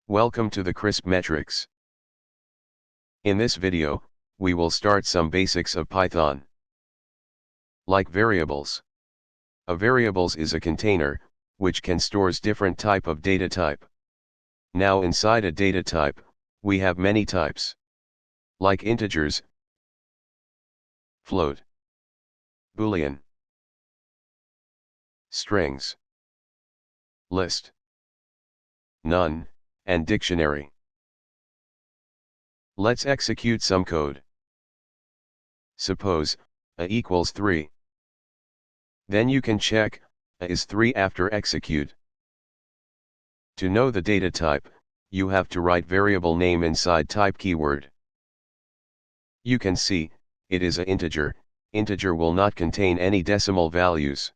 Welcome to the CrispMetrics. In this video, we will start some basics of Python. Like variables. A variables is a container, which can stores different type of data type. Now inside a data type, we have many types. Like integers, float, Boolean, strings, list, none, and dictionary. Let's execute some code. Suppose a equals 3. Then you can check a is 3 after execute. To know the data type, you have to write variable name inside type keyword. You can see it is an integer. Integer will not contain any decimal values.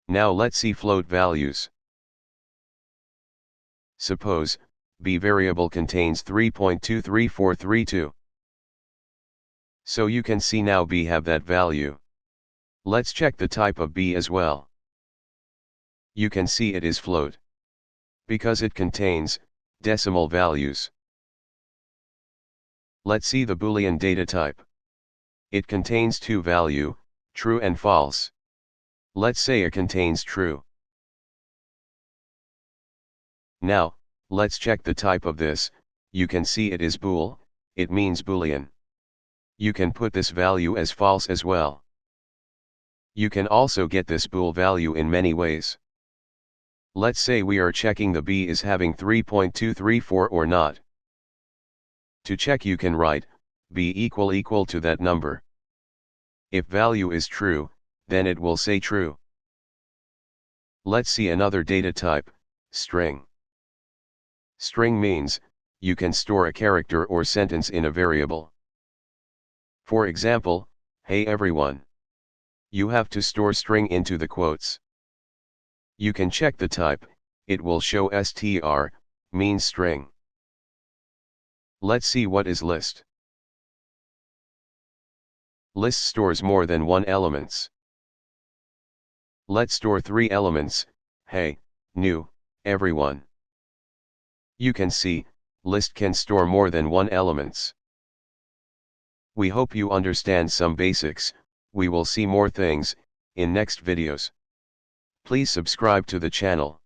Now let's see float values. Suppose b variable contains 3.23432. So you can see now b have that value. Let's check the type of b as well. You can see it is float, because it contains decimal values. Let's see the Boolean data type. It contains two value, true and false. Let's say it contains true. Now, let's check the type of this. You can see it is bool, it means Boolean. You can put this value as false as well. You can also get this bool value in many ways. Let's say we are checking the b is having 3.234 or not. To check you can write b equal to that number. If value is true, then it will say true. Let's see another data type, string. String means, you can store a character or sentence in a variable. For example, hey everyone. You have to store string into the quotes. You can check the type, it will show str, means string. Let's see what is list. List stores more than one elements. Let's store 3 elements, hey, new, everyone. You can see, list can store more than one elements. We hope you understand some basics. We will see more things in next videos. Please subscribe to the channel.